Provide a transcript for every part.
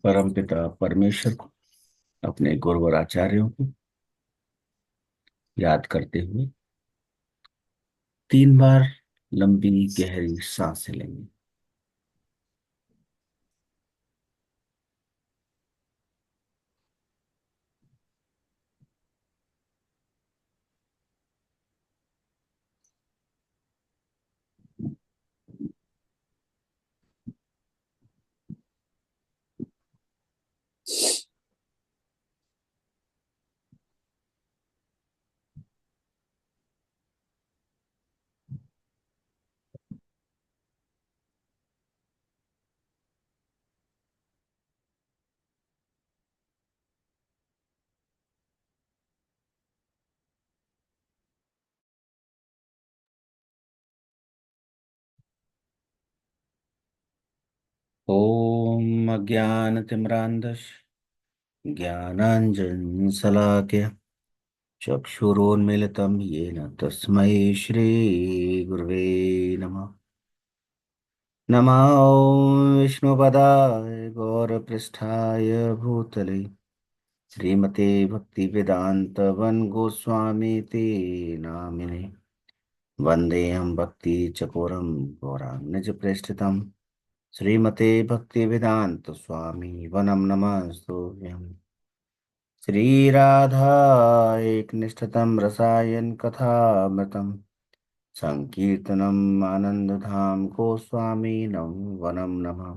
परमपिता परमेश्वर को, अपने गुरुवर आचार्यों को याद करते हुए 3 बार लंबी गहरी सांसें लेंगे। ओम अज्ञानतिमिरान्धस्य ज्ञानाञ्जनशलाकया चक्षुरोन्मीलितं येन तस्मै श्रीगुरवे नमः। नमो विष्णुपदाय गौरपृष्ठाय भूतले श्रीमते भक्तिवेदान्तवन गोस्वामी ते नामिने वन्देऽहं भक्तिचकोरं गौराङ्गनिजप्रेष्ठितम् श्रीमते भक्तिवेदांत स्वामी वनम नमस्तुभ्यं। श्रीराधा एकनिष्ठतं रसायन कथामृतं संकीर्तनम् आनन्दधाम गोस्वामीनं वनम नमः।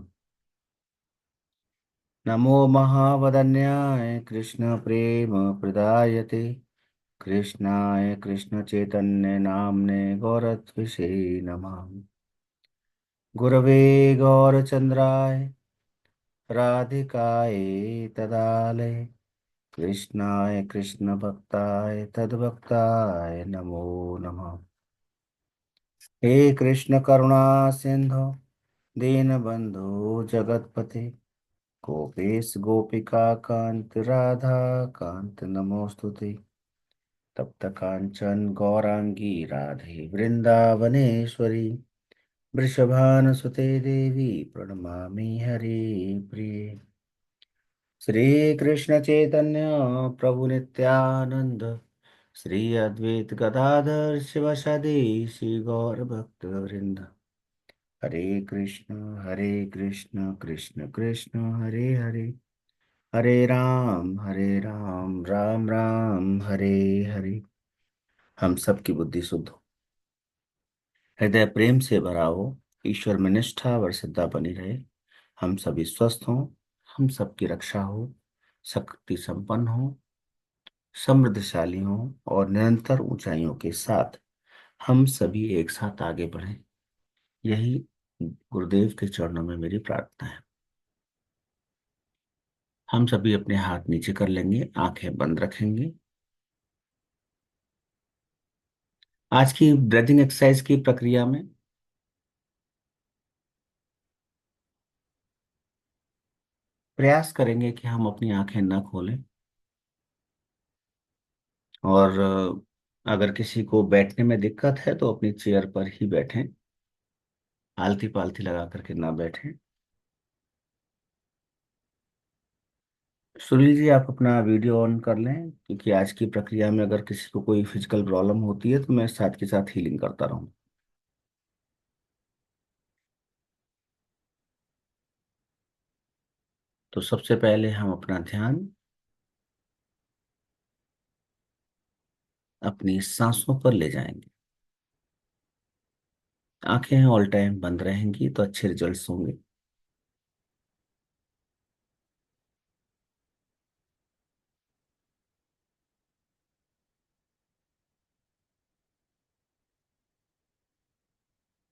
नमो महावदन्याय कृष्ण प्रेम प्रदायते कृष्णाय कृष्ण चैतन्य नाम्ने गौरत्विषे नमः। गुरवे गौरचन्द्राय राधिकायै तदालये कृष्णाय कृष्णभक्ताय तद्भक्ताय नमो नमः। हे कृष्ण करुणा सिंधु दीनबंधु जगतपते गोपेश गोपिका कांत राधा कांत नमोस्तुते। तप्त कांचन गौरांगी राधे वृंदावनेश्वरी वृषभानुसुते देवी प्रणमामि हरे प्रिये। श्री कृष्ण चैतन्य प्रभु नित्यानंद श्री अद्वैत गदाधर शिवसदि श्री गौर भक्त वृंद। हरे कृष्ण कृष्ण कृष्ण हरे हरे हरे राम राम राम हरे हरे। हम सबकी बुद्धि शुद्ध हो, हृदय प्रेम से भरा हो, ईश्वर में निष्ठा व श्रद्धा बनी रहे, हम सभी स्वस्थ हों, हम सबकी रक्षा हो, शक्ति संपन्न हो, समृद्धशाली हों और निरंतर ऊंचाइयों के साथ हम सभी एक साथ आगे बढ़ें। यही गुरुदेव के चरणों में मेरी प्रार्थना है। हम सभी अपने हाथ नीचे कर लेंगे, आंखें बंद रखेंगे। आज की ब्रीथिंग एक्सरसाइज की प्रक्रिया में प्रयास करेंगे कि हम अपनी आंखें न खोलें और अगर किसी को बैठने में दिक्कत है तो अपनी चेयर पर ही बैठें, आलती पालती लगा करके ना बैठें। सुनील जी, आप अपना वीडियो ऑन कर लें, क्योंकि आज की प्रक्रिया में अगर किसी को कोई फिजिकल प्रॉब्लम होती है तो मैं साथ के साथ हीलिंग करता रहूं। तो सबसे पहले हम अपना ध्यान अपनी सांसों पर ले जाएंगे। आंखें ऑल टाइम बंद रहेंगी तो अच्छे रिजल्ट्स होंगे।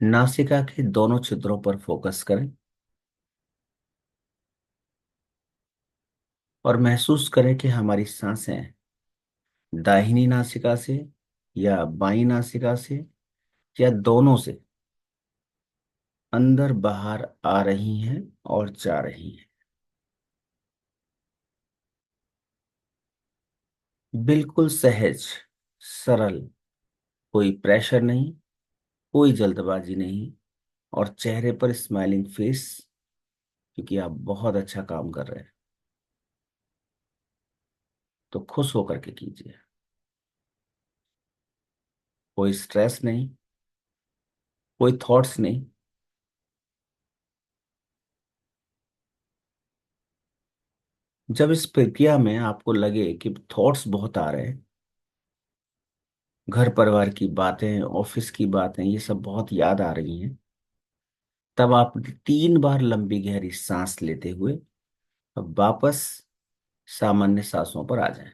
नासिका के दोनों छिद्रों पर फोकस करें और महसूस करें कि हमारी सांसें दाहिनी नासिका से या बाईं नासिका से या दोनों से अंदर बाहर आ रही हैं और जा रही हैं। बिल्कुल सहज, सरल, कोई प्रेशर नहीं, कोई जल्दबाजी नहीं और चेहरे पर स्माइलिंग फेस क्योंकि आप बहुत अच्छा काम कर रहे हैं। तो खुश होकर के कीजिए। कोई स्ट्रेस नहीं, कोई थॉट्स नहीं। जब इस प्रक्रिया में आपको लगे कि थॉट्स बहुत आ रहे हैं, घर परिवार की बातें, ऑफिस की बातें, ये सब बहुत याद आ रही हैं, तब आप 3 बार लंबी गहरी सांस लेते हुए अब वापस सामान्य सांसों पर आ जाएं।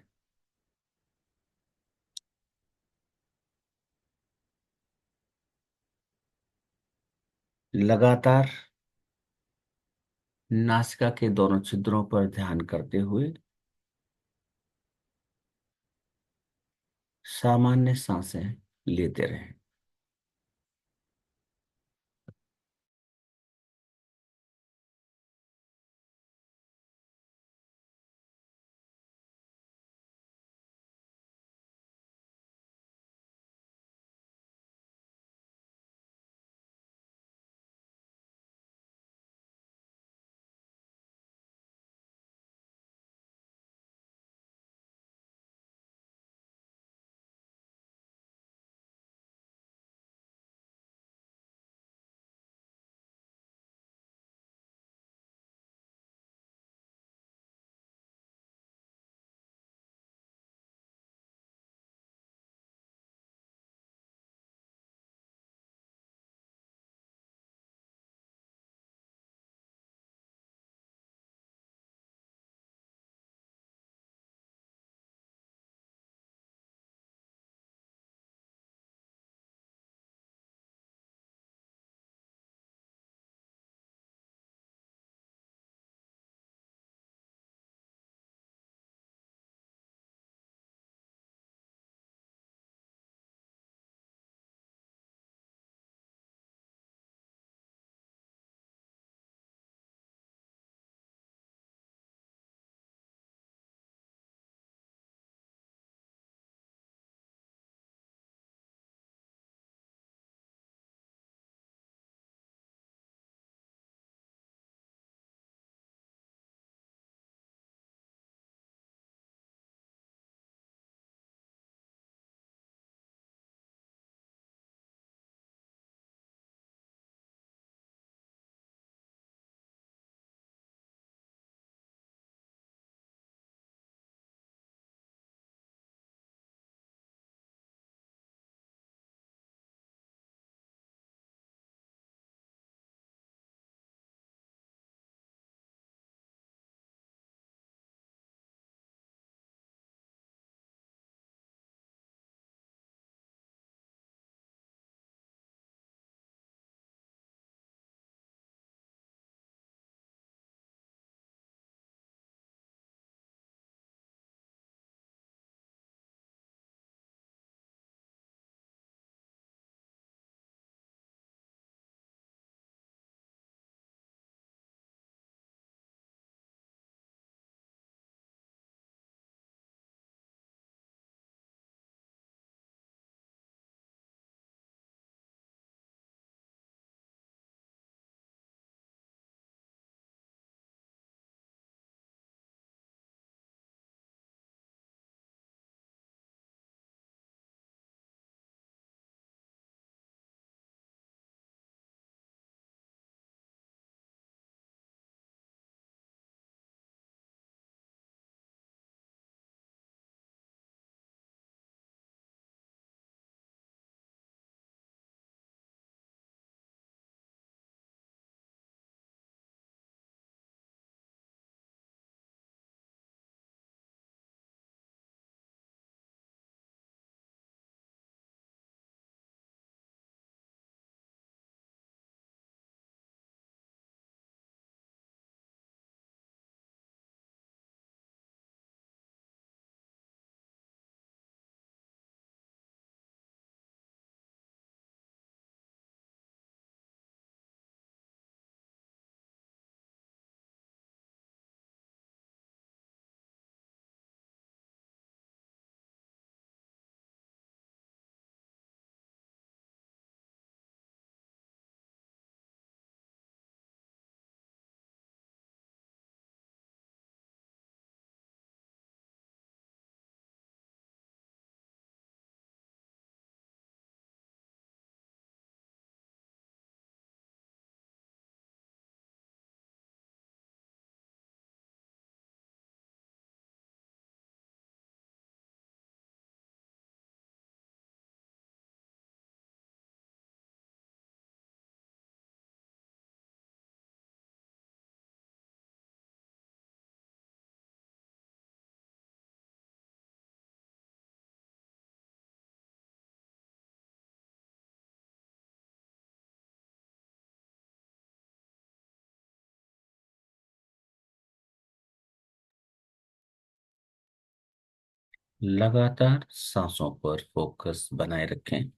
लगातार नासिका के दोनों छिद्रों पर ध्यान करते हुए सामान्य सांसें लेते रहें। लगातार सांसों पर फोकस बनाए रखें।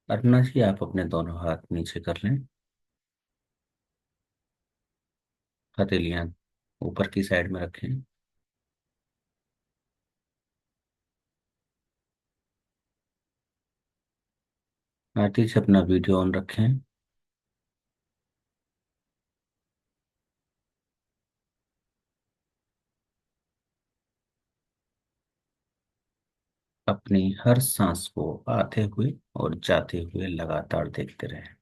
अर्पणा जी, आप अपने दोनों हाथ नीचे कर लें। हथेलियां ऊपर की साइड में रखें। आरती जी, अपना वीडियो ऑन रखें। अपनी हर सांस को आते हुए और जाते हुए लगातार देखते रहें।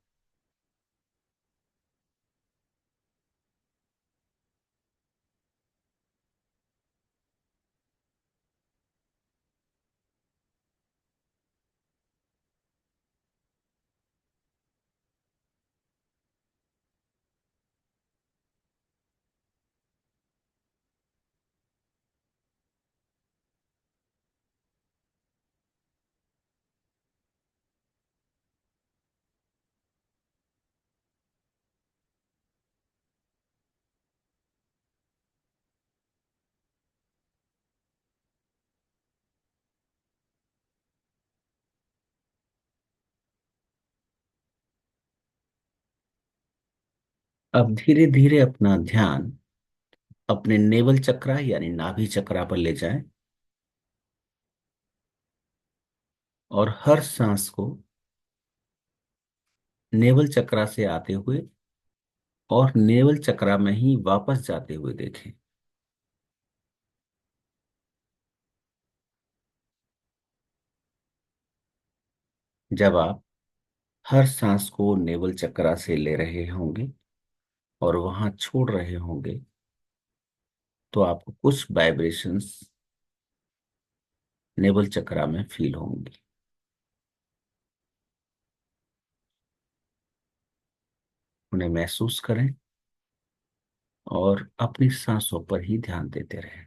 अब धीरे धीरे अपना ध्यान अपने नेवल चक्रा यानी नाभि चक्रा पर ले जाएं और हर सांस को नेवल चक्रा से आते हुए और नेवल चक्रा में ही वापस जाते हुए देखें। जब आप हर सांस को नेवल चक्रा से ले रहे होंगे और वहां छोड़ रहे होंगे तो आपको कुछ वाइब्रेशंस नेवल चक्रा में फील होंगी। उन्हें महसूस करें और अपनी सांसों पर ही ध्यान देते रहें।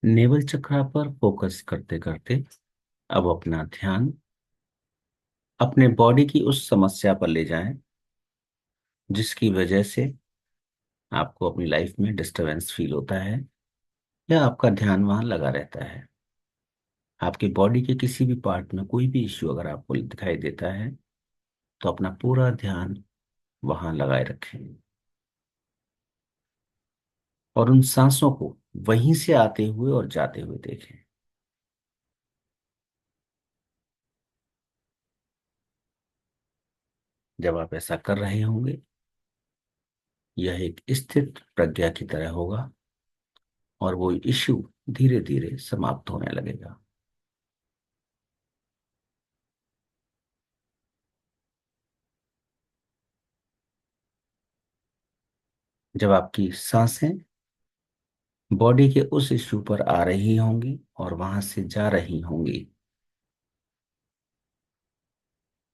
नेवल चक्रा पर फोकस करते करते अब अपना ध्यान अपने बॉडी की उस समस्या पर ले जाएं जिसकी वजह से आपको अपनी लाइफ में डिस्टरबेंस फील होता है या आपका ध्यान वहां लगा रहता है। आपकी बॉडी के किसी भी पार्ट में कोई भी इश्यू अगर आपको दिखाई देता है तो अपना पूरा ध्यान वहां लगाए रखें और उन सांसों को वहीं से आते हुए और जाते हुए देखें। जब आप ऐसा कर रहे होंगे यह एक स्थिर प्रज्ञा की तरह होगा और वो इश्यू धीरे धीरे समाप्त होने लगेगा। जब आपकी सांसें बॉडी के उस इश्यू पर आ रही होंगी और वहां से जा रही होंगी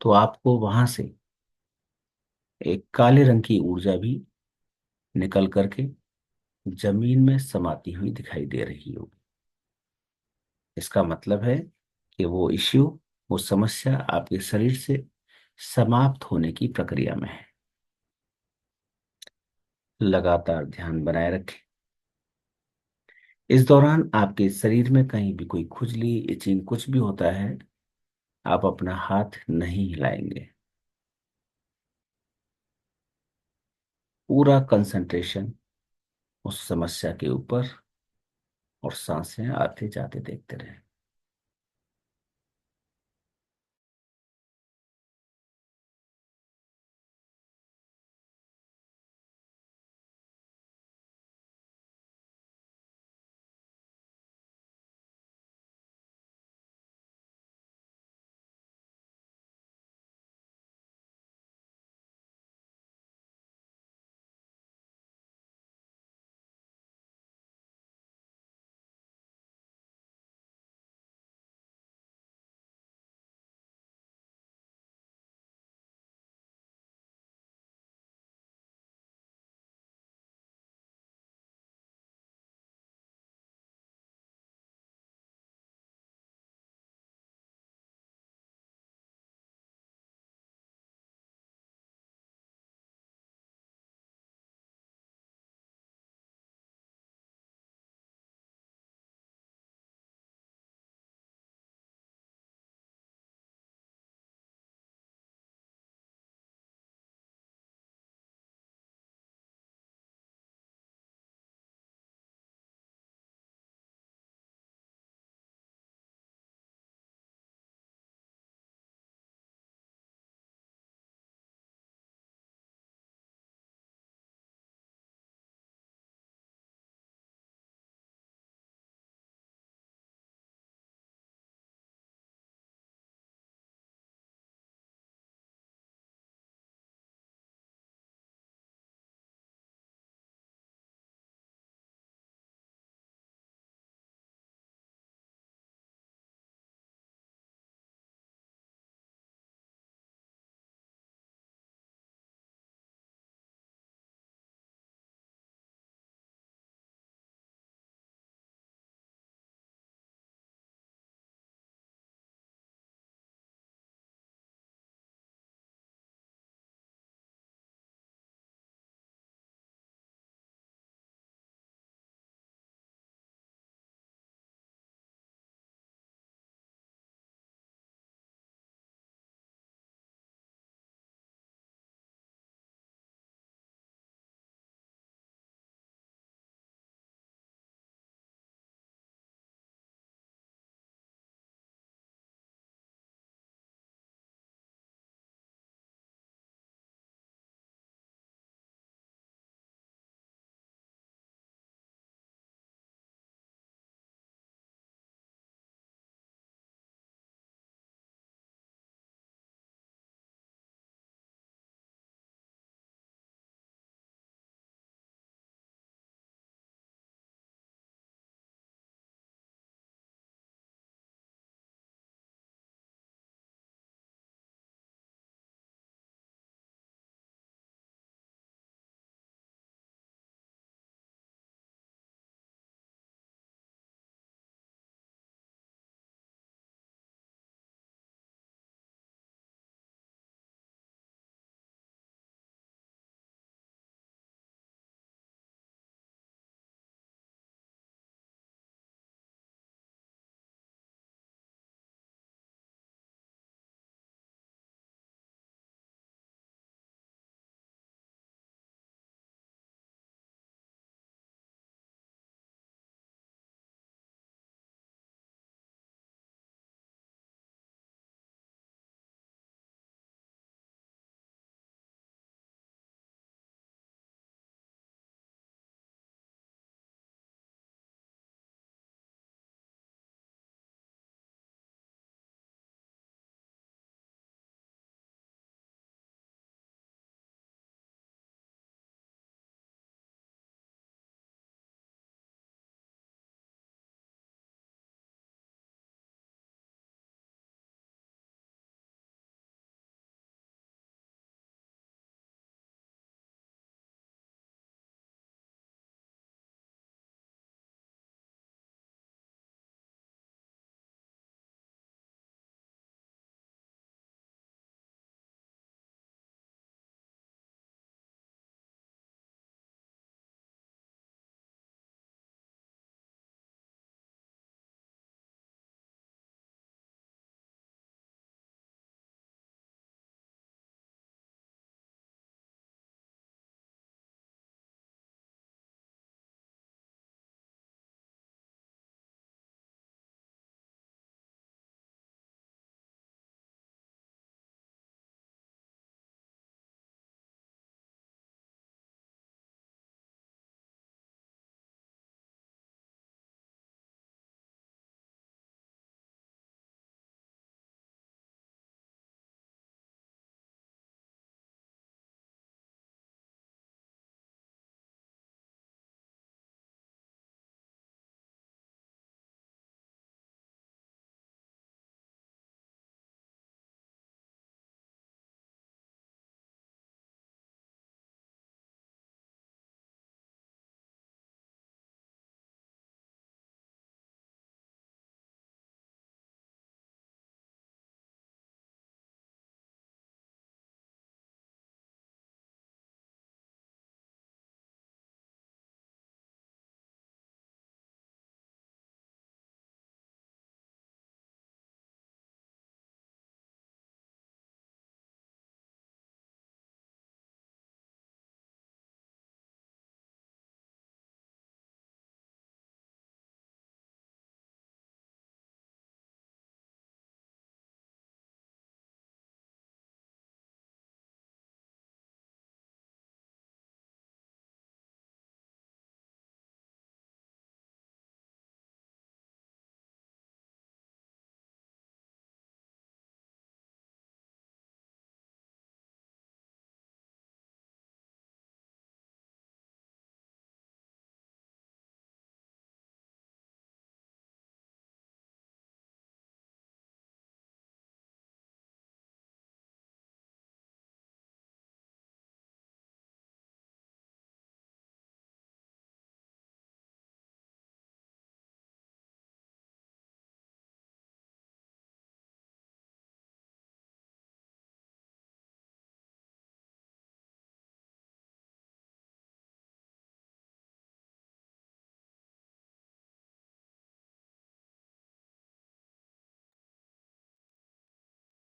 तो आपको वहां से एक काले रंग की ऊर्जा भी निकल करके जमीन में समाती हुई दिखाई दे रही होगी। इसका मतलब है कि वो इश्यू, वो समस्या आपके शरीर से समाप्त होने की प्रक्रिया में है। लगातार ध्यान बनाए रखें। इस दौरान आपके शरीर में कहीं भी कोई खुजली, इचिंग कुछ भी होता है, आप अपना हाथ नहीं हिलाएंगे। पूरा कंसंट्रेशन उस समस्या के ऊपर और सांसें आते जाते देखते रहें।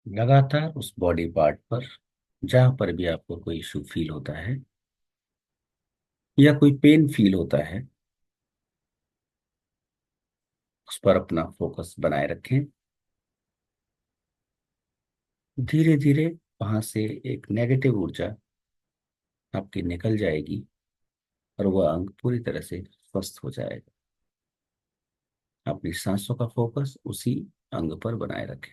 लगातार उस बॉडी पार्ट पर जहां पर भी आपको कोई इशू फील होता है या कोई पेन फील होता है, उस पर अपना फोकस बनाए रखें। धीरे धीरे वहां से एक नेगेटिव ऊर्जा आपकी निकल जाएगी और वह अंग पूरी तरह से स्वस्थ हो जाएगा। अपनी सांसों का फोकस उसी अंग पर बनाए रखें।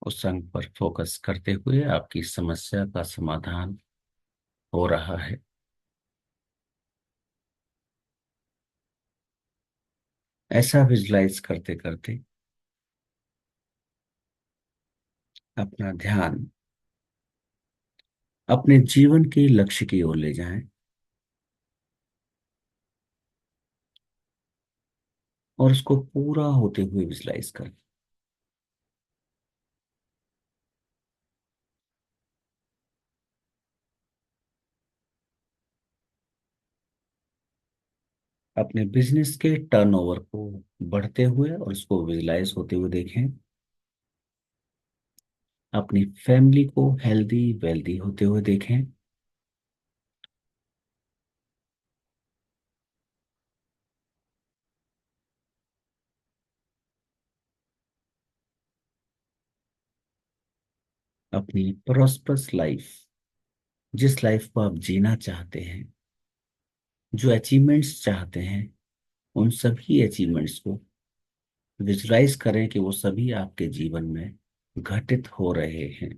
उस अंग पर फोकस करते हुए आपकी समस्या का समाधान हो रहा है। ऐसा विजुलाइज करते करते अपना ध्यान अपने जीवन के लक्ष्य की ओर ले जाएं और उसको पूरा होते हुए विजुलाइज करें। अपने बिजनेस के टर्नओवर को बढ़ते हुए और उसको विजुलाइज होते हुए देखें। अपनी फैमिली को हेल्दी वेल्दी होते हुए देखें। अपनी प्रॉस्परस लाइफ, जिस लाइफ को आप जीना चाहते हैं, जो अचीवमेंट्स चाहते हैं, उन सभी अचीवमेंट्स को विजुलाइज करें कि वो सभी आपके जीवन में घटित हो रहे हैं।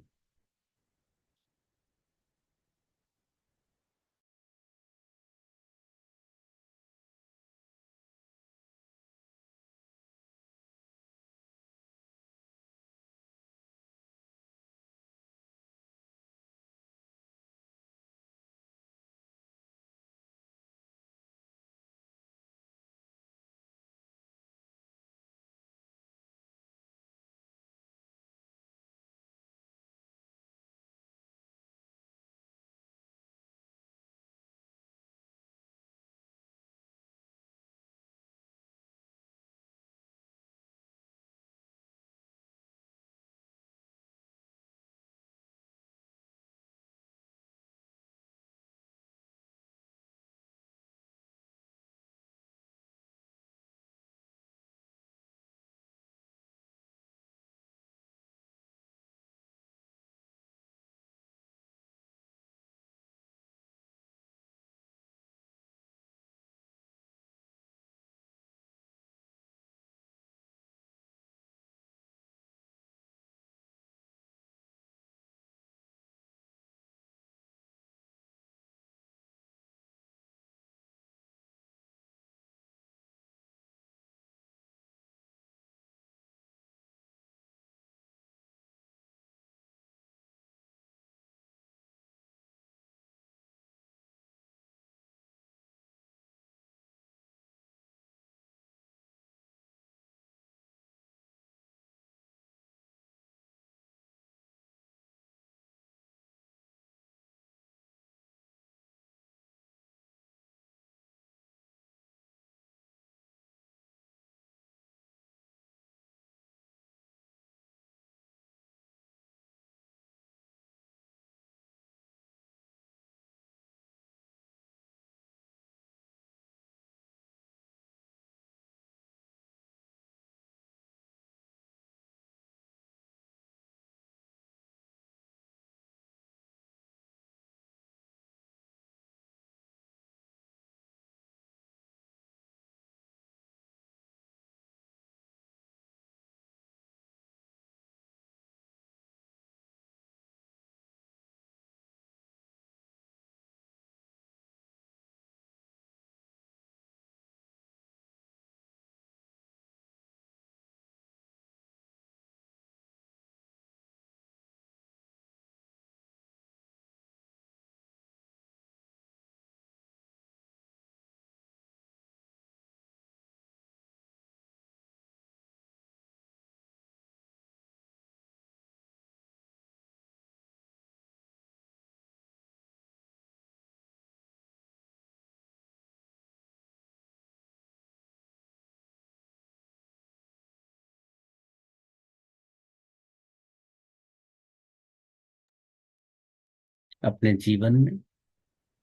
अपने जीवन में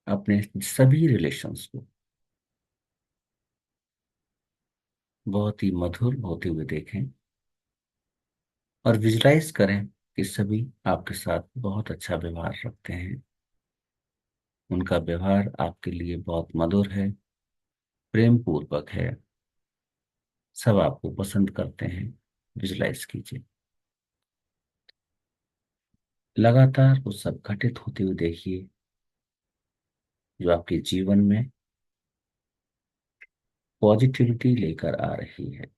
अपने सभी रिलेशंस को बहुत ही मधुर होते हुए देखें और विजुलाइज करें कि सभी आपके साथ बहुत अच्छा व्यवहार रखते हैं। उनका व्यवहार आपके लिए बहुत मधुर है, प्रेम पूर्वक है, सब आपको पसंद करते हैं। विजुलाइज कीजिए, लगातार वो सब घटित होते हुए देखिए जो आपके जीवन में पॉजिटिविटी लेकर आ रही है।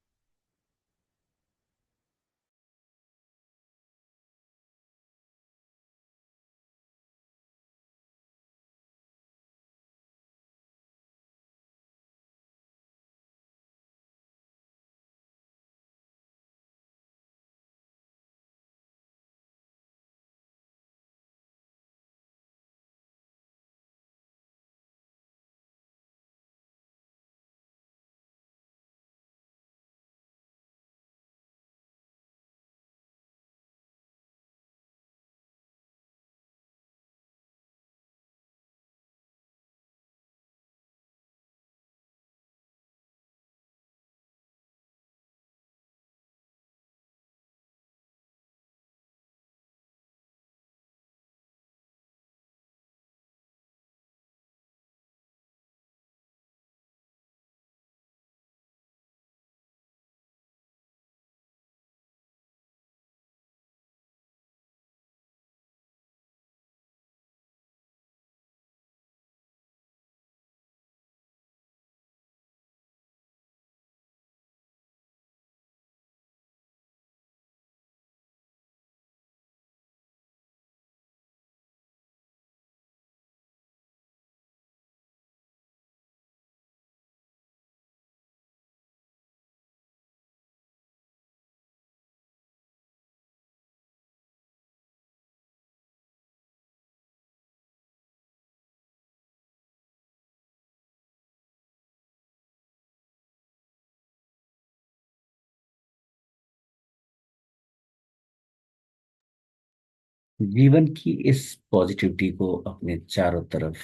जीवन की इस पॉजिटिविटी को अपने चारों तरफ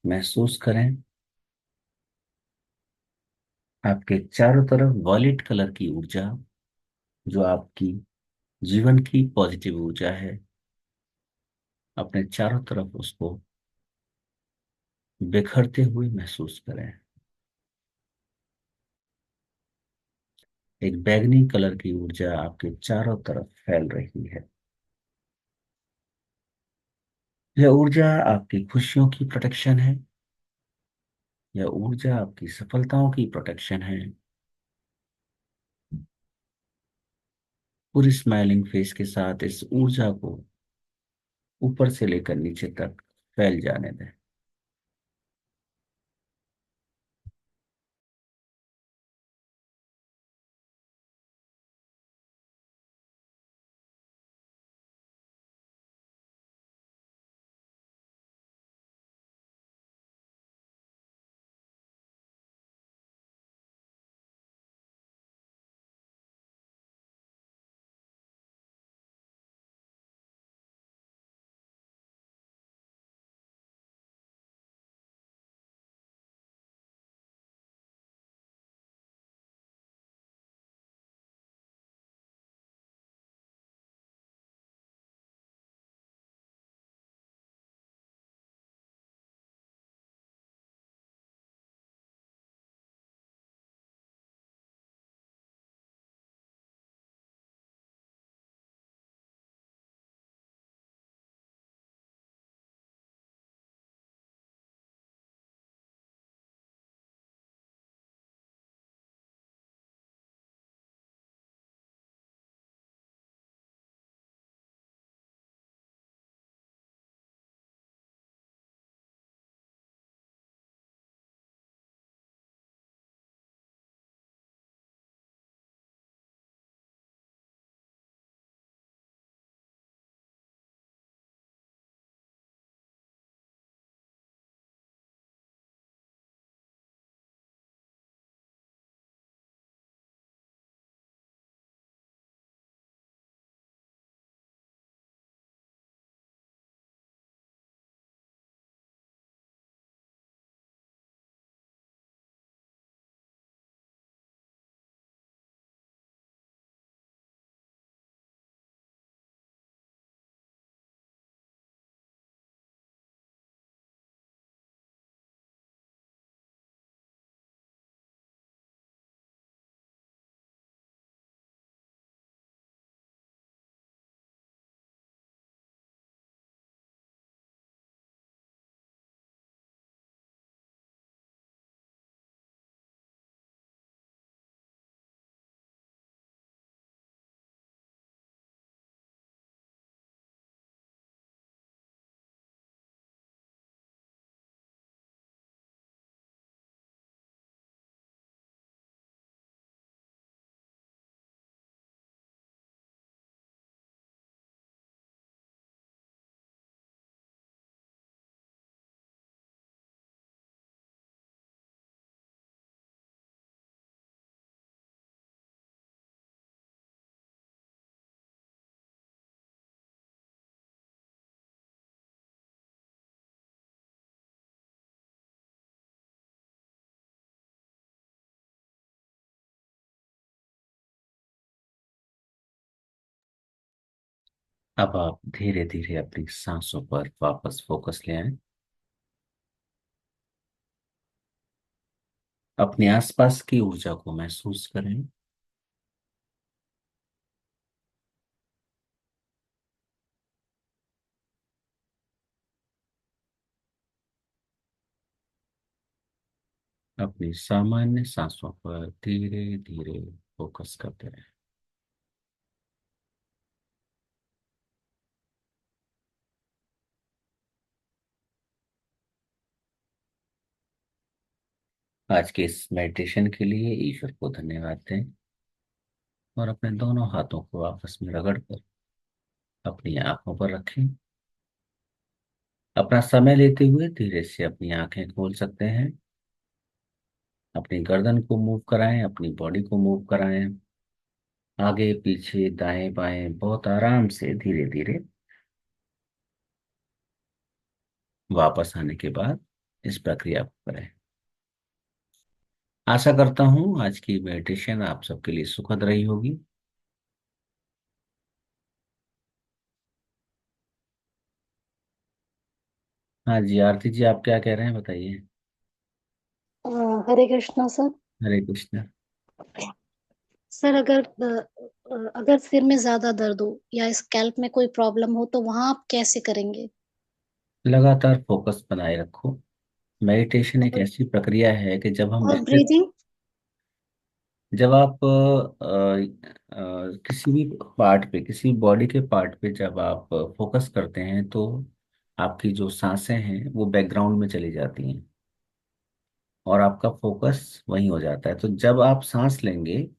महसूस करें। आपके चारों तरफ वॉलेट कलर की ऊर्जा, जो आपकी जीवन की पॉजिटिव ऊर्जा है, अपने चारों तरफ उसको बिखरते हुए महसूस करें। एक बैगनी कलर की ऊर्जा आपके चारों तरफ फैल रही है। यह ऊर्जा आपकी खुशियों की प्रोटेक्शन है। यह ऊर्जा आपकी सफलताओं की प्रोटेक्शन है। पूरी स्माइलिंग फेस के साथ इस ऊर्जा को ऊपर से लेकर नीचे तक फैल जाने दें। अब आप धीरे धीरे अपनी सांसों पर वापस फोकस ले आए। अपने आसपास की ऊर्जा को महसूस करें। अपनी सामान्य सांसों पर धीरे धीरे फोकस करते रहें। आज के इस मेडिटेशन के लिए ईश्वर को धन्यवाद दें और अपने दोनों हाथों को आपस में रगड़कर अपनी आंखों पर रखें। अपना समय लेते हुए धीरे से अपनी आंखें खोल सकते हैं। अपनी गर्दन को मूव कराएं, अपनी बॉडी को मूव कराएं, आगे पीछे दाएं बाएं बहुत आराम से धीरे धीरे। वापस आने के बाद इस प्रक्रिया को करें। आशा करता हूँ आज की मेडिटेशन आप सबके लिए सुखद रही होगी। हाँ जी, आरती जी आप क्या कह रहे हैं बताइए। अ, हरे कृष्णा सर। हरे कृष्ण। सर अगर सिर में ज्यादा दर्द हो या स्कैल्प में कोई प्रॉब्लम हो तो वहां आप कैसे करेंगे? लगातार फोकस बनाए रखो। मेडिटेशन एक और ऐसी प्रक्रिया है कि और ब्रीदिंग। जब आप किसी भी पार्ट पे, किसी बॉडी के पार्ट पे जब आप फोकस करते हैं तो आपकी जो सांसें हैं वो बैकग्राउंड में चली जाती हैं और आपका फोकस वहीं हो जाता है। तो जब आप सांस लेंगे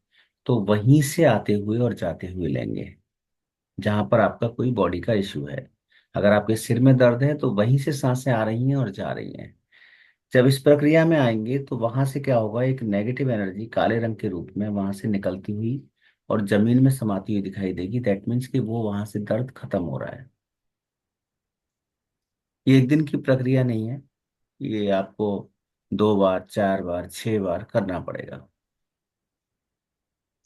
तो वहीं से आते हुए और जाते हुए लेंगे जहां पर आपका कोई बॉडी का इश्यू है। अगर आपके सिर में दर्द है तो वहीं से सांसें आ रही हैं और जा रही हैं। जब इस प्रक्रिया में आएंगे तो वहां से क्या होगा, एक नेगेटिव एनर्जी काले रंग के रूप में वहां से निकलती हुई और जमीन में समाती हुई दिखाई देगी। दैट मीन्स कि वो वहां से दर्द खत्म हो रहा है। ये एक दिन की प्रक्रिया नहीं है। ये आपको 2 बार, 4 बार, 6 बार करना पड़ेगा।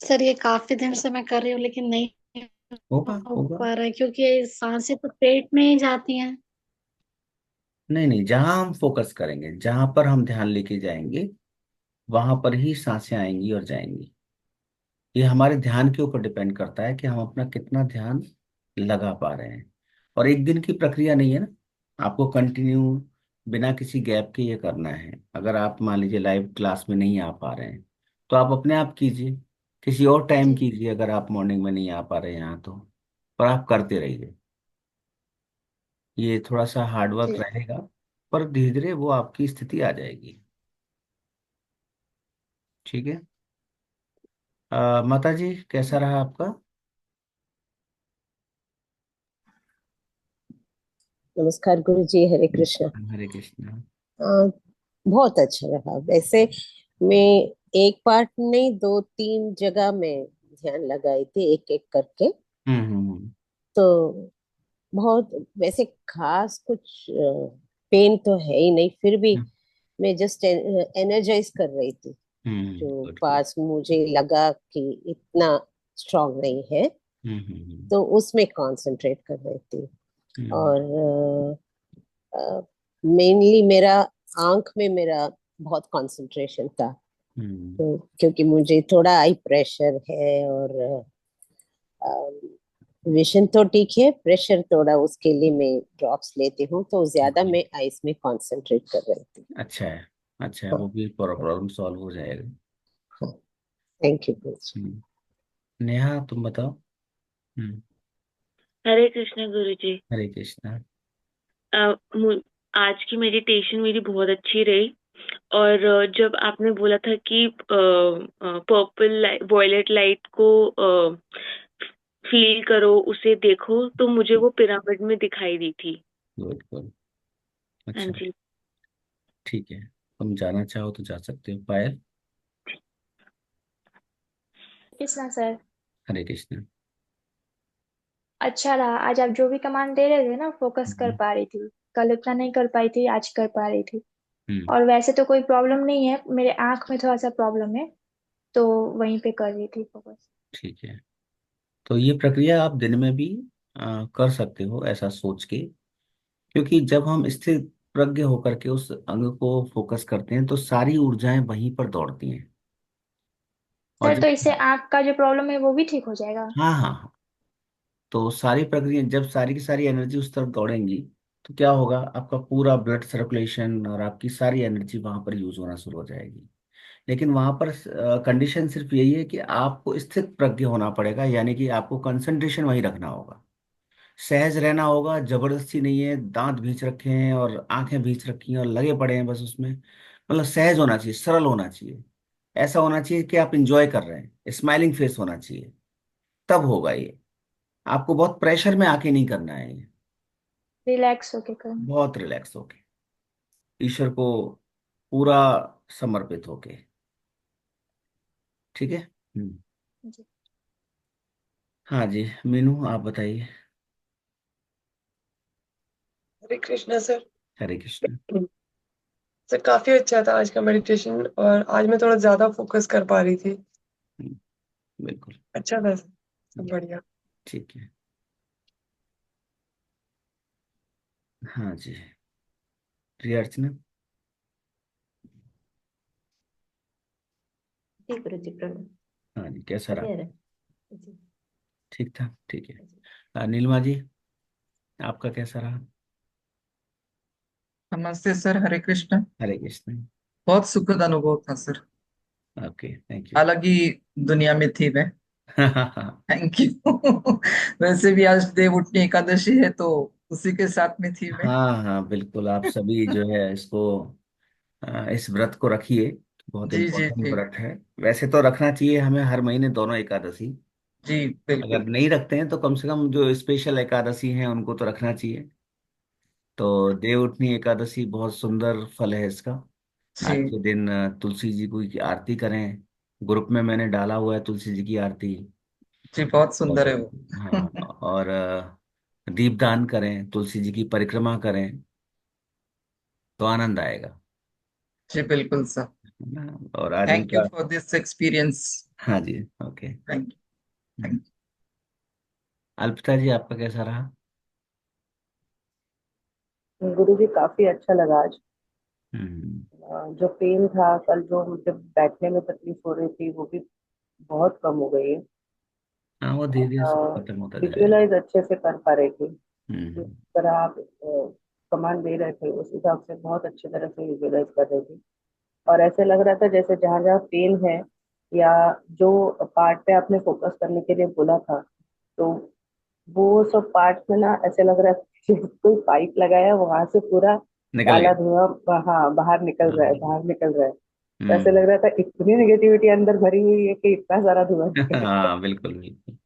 सर ये काफी दिन से मैं कर रही हूँ लेकिन नहीं होगा हो होगा। पा रहा है क्योंकि ये सांसें तो पेट में ही जाती हैं। नहीं नहीं, जहां हम फोकस करेंगे, जहां पर हम ध्यान लेके जाएंगे वहां पर ही सांसें आएंगी और जाएंगी। ये हमारे ध्यान के ऊपर डिपेंड करता है कि हम अपना कितना ध्यान लगा पा रहे हैं। और एक दिन की प्रक्रिया नहीं है ना, आपको कंटिन्यू बिना किसी गैप के ये करना है। अगर आप मान लीजिए लाइव क्लास में नहीं आ पा रहे हैं तो आप अपने आप कीजिए, किसी और टाइम जी। कीजिए। अगर आप मॉर्निंग में नहीं आ पा रहे हैं यहाँ तो, पर आप करते रहिए। ये थोड़ा सा हार्डवर्क जी। रहेगा पर धीरे धीरे वो आपकी स्थिति आ जाएगी। ठीक है। माता जी कैसा रहा आपका। नमस्कार गुरु जी, हरे कृष्णा। हरे कृष्णा। अ, बहुत अच्छा रहा वैसे। मैं एक पार्ट नहीं, दो तीन जगह में ध्यान लगाई थी, एक एक करके। हम्म। तो बहुत वैसे खास कुछ पेन तो है ही नहीं, फिर भी हम्म। मैं जस्ट एनर्जाइज कर रही थी। जो गुड गुड। पास मुझे लगा कि इतना स्ट्रांग नहीं है, हम्म। तो उसमें कंसंट्रेट कर रही थी। हम्म। और मेनली मेरा आंख में मेरा बहुत कंसंट्रेशन था। हम्म। तो क्योंकि मुझे थोड़ा आई प्रेशर है, और विजन तो ठीक है, प्रेशर थोड़ा, उसके लिए मैं ड्रॉप्स लेती हूँ, तो ज्यादा ओके। मैं आईज में कंसंट्रेट कर रही थी। अच्छा है। अच्छा है, हाँ। वो भी प्रॉब्लम सॉल्व हो जाएगा। हाँ। Thank you. नेहा तुम बताओ। हरे कृष्ण गुरु जी। हरे कृष्णा। अ, मु- आज की मेडिटेशन मेरी बहुत अच्छी रही। और जब आपने बोला था कि पर्पल वॉयलेट लाइट को फील करो, उसे देखो, तो मुझे वो पिरामिड में दिखाई दी थी। Good good. हाँ अच्छा। जी। ठीक है, तुम जाना चाहो तो जा सकते हो। पायल। कृष्णा सर। हरे कृष्णा। अच्छा रहा आज, आप जो भी कमांड दे रहे थे ना फोकस कर हम्म। पा रही थी। कल इतना नहीं कर पाई थी, आज कर पा रही थी। हम्म। और वैसे तो कोई प्रॉब्लम नहीं है, मेरे आंख में थोड़ा सा प्रॉब्लम है, तो वहीं पे कर रही थी फोकस। ठीक है, तो ये प्रक्रिया आप दिन में भी कर सकते हो ऐसा सोच के, क्योंकि जब हम स्थिर प्रज्ञ होकर के उस अंग को फोकस करते हैं तो सारी ऊर्जाएं वहीं पर दौड़ती हैं। और सर, जब, तो इससे आँख का जो प्रॉब्लम है वो भी ठीक हो जाएगा? हाँ हाँ हाँ, तो सारी प्रक्रिया जब सारी की सारी एनर्जी उस तरफ दौड़ेंगी तो क्या होगा, आपका पूरा ब्लड सर्कुलेशन और आपकी सारी एनर्जी वहां पर यूज होना शुरू हो जाएगी। लेकिन वहां पर कंडीशन सिर्फ यही है कि आपको स्थित प्रज्ञ होना पड़ेगा, यानी कि आपको कंसंट्रेशन वहीं रखना होगा, सहज रहना होगा, जबरदस्ती नहीं है, दांत भींच रखे हैं और आंखें भींच रखी हैं और लगे पड़े हैं बस उसमें, मतलब सहज होना चाहिए, सरल होना चाहिए, ऐसा होना चाहिए कि आप इंजॉय कर रहे हैं, स्माइलिंग फेस होना चाहिए, तब होगा ये। आपको बहुत प्रेशर में आके नहीं करना है ये, रिलैक्स होके करूँ? बहुत रिलैक्स होके, ईश्वर को पूरा समर्पित होके। ठीक है। हम्म। जी। हाँ जी, मीनू आप बताइए। हरे कृष्णा सर। हरे कृष्ण। सर काफी अच्छा था आज का मेडिटेशन, और आज मैं थोड़ा ज्यादा फोकस कर पा रही थी। हम्म, बिल्कुल। अच्छा था सर, सब बढ़िया। ठीक है। हाँ जी, प्रिय अर्चना। जी गुरु जी प्रणाम। हाँ जी, कैसा रहा? बढ़िया रहे। जी। ठीक था, ठीक है। जी। नीलिमा जी, आपका कैसा रहा? नमस्ते सर, हरे कृष्ण। हरे कृष्ण। बहुत सुखद अनुभव था सर। Okay, thank you. अलग ही दुनिया में थी मैं। Thank you. वैसे भी आज देव उठनी एकादशी है तो उसी के साथ में थी मैं। हाँ हाँ, बिल्कुल, आप सभी जो है इसको इस व्रत को रखिए, बहुत जी जी इम्पोर्टेंट जी। व्रत है। वैसे तो रखना चाहिए हमें हर महीने दोनों एकादशी। जी अगर बिल्कुल। नहीं रखते हैं तो कम से कम जो स्पेशल एकादशी हैं उनको तो रखना चाहिए। तो देवउठनी एकादशी बहुत सुंदर फल है इसका। आज जी के दिन तुलसी जी की आरती करें। ग्रुप में मैंने डाला हुआ है तुलसी जी की आरती। जी, बहुत और सुंदर है वो। हाँ, और दीपदान करें, तुलसी जी की परिक्रमा करें, तो आनंद आएगा, जी बिल्कुल सर। है ना? और आज थैंक यू उनका, फॉर दिस एक्सपीरियंस। हाँ जी, okay. Thank you. Thank Alpita जी, आपका कैसा रहा? गुरु जी काफी अच्छा लगा आज। हम्म। जो पेन था कल, जो मुझे बैठने में तकलीफ हो रही थी, वो भी बहुत कम हो गई है। हाँ, वो धीरे धीरे सब खत्म होता जाएगा। विजुअलाइज अच्छे से कर पा रही थी। जिस हम्म। तरह आप कमांड दे रहे थे उस हिसाब से बहुत अच्छी तरह से विजुअलाइज कर रही थी। और ऐसे लग रहा था जैसे जहां जहां पेन है, या जो पार्ट पे आपने फोकस करने के लिए बोला था, तो वो सब पार्ट में ना ऐसे लग रहा था कि कोई पाइप लगाया, वहां से पूरा निकल काला गया। धुआं, हाँ, बाहर निकल रहा है, हाँ। बाहर निकल रहा है। तो ऐसे हम्म। लग रहा था इतनी नेगेटिविटी अंदर भरी हुई है कि इतना सारा धुआं निकल हाँ, बिल्कुल बिल्कुल।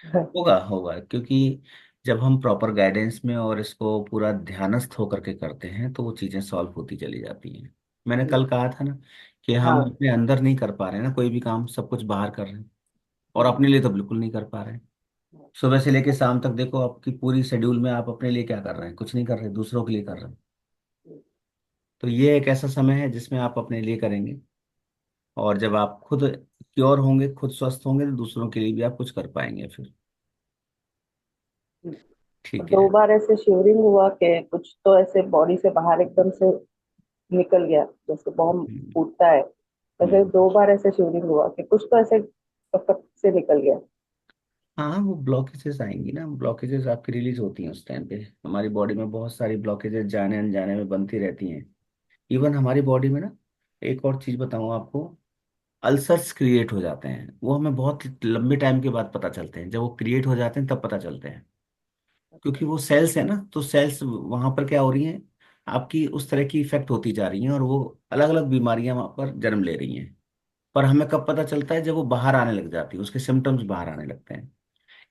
रहा है। होगा होगा, क्योंकि जब हम प्रॉपर गाइडेंस में और इसको पूरा ध्यानस्थ होकर के करते हैं तो वो चीजें सॉल्व होती चली जाती हैं। मैंने कल कहा था ना कि हम हाँ। अपने अंदर नहीं कर पा रहे हैं ना कोई भी काम, सब कुछ बाहर कर रहे हैं, और अपने लिए तो बिल्कुल नहीं कर पा रहे हैं। सुबह से लेकर शाम तक देखो, आपकी पूरी शेड्यूल में आप अपने लिए क्या कर रहे हैं? कुछ नहीं कर रहे, दूसरों के लिए कर रहे हैं। तो ये एक ऐसा समय है जिसमें आप अपने लिए करेंगे, और जब आप खुद क्योर होंगे, खुद स्वस्थ होंगे, तो दूसरों के लिए भी आप कुछ कर पाएंगे फिर। ठीक दो है। बार ऐसे शिवरिंग हुआ कि कुछ तो ऐसे बॉडी से बाहर एकदम से निकल गया, जैसे बॉम्ब हम्म। फूटता है। ऐसे हम्म। 2 बार ऐसे शिवरिंग हुआ कि कुछ तो ऐसे टपक से निकल गया। हाँ, वो ब्लॉकेजेस आएंगी ना, ब्लॉकेजेस आपकी रिलीज होती हैं उस टाइम पे। हमारी बॉडी में बहुत सारी ब्लॉकेजेस जाने अनजाने में बनती रहती हैं। इवन हमारी बॉडी में ना, एक और चीज बताऊं आपको, अल्सर्स क्रिएट हो जाते हैं, वो हमें बहुत लंबे टाइम के बाद पता चलते हैं। जब वो क्रिएट हो जाते हैं तब पता चलते हैं, क्योंकि वो सेल्स है ना, तो सेल्स वहां पर क्या हो रही हैं, आपकी उस तरह की इफेक्ट होती जा रही हैं, और वो अलग अलग बीमारियां वहां पर जन्म ले रही हैं। पर हमें कब पता चलता है? जब वो बाहर आने लग जाती है, उसके सिम्टम्स बाहर आने लगते हैं।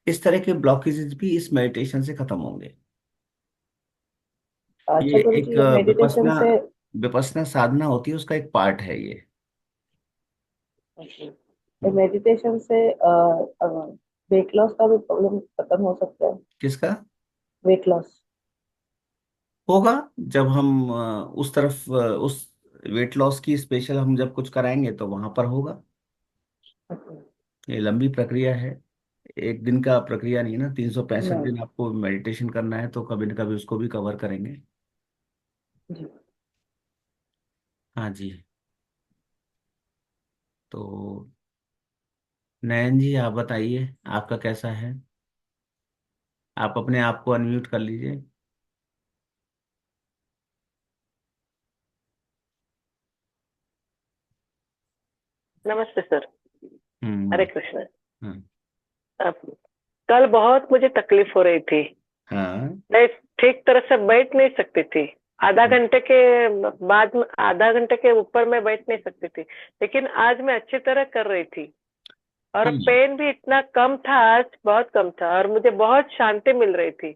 इस तरह के ब्लॉकेजेस भी इस मेडिटेशन से खत्म होंगे। अच्छा ये गुरु एक जी, ये मेडिटेशन विपश्यना से विपश्यना साधना होती है, उसका एक पार्ट है ये। हम्म। मेडिटेशन से वेट लॉस का भी प्रॉब्लम खत्म हो सकता है? किसका? Weight loss. होगा, जब हम उस तरफ उस वेट लॉस की स्पेशल हम जब कुछ कराएंगे तो वहां पर होगा। ये लंबी प्रक्रिया है। एक दिन का प्रक्रिया नहीं है ना, 365 नहीं। दिन आपको मेडिटेशन करना है, तो कभी न कभी उसको भी कवर करेंगे। जी। हाँ जी। तो नयन जी आप बताइए, आपका कैसा है? आप अपने आप को अनम्यूट कर लीजिए। नमस्ते सर। हरे हम्म। कृष्ण। हाँ। अब कल बहुत मुझे तकलीफ हो रही थी। हाँ। मैं ठीक तरह से बैठ नहीं सकती थी। आधा घंटे के बाद में, आधा घंटे के ऊपर मैं बैठ नहीं सकती थी। लेकिन आज मैं अच्छी तरह कर रही थी, और हाँ, पेन भी इतना कम था, आज बहुत कम था, और मुझे बहुत शांति मिल रही थी।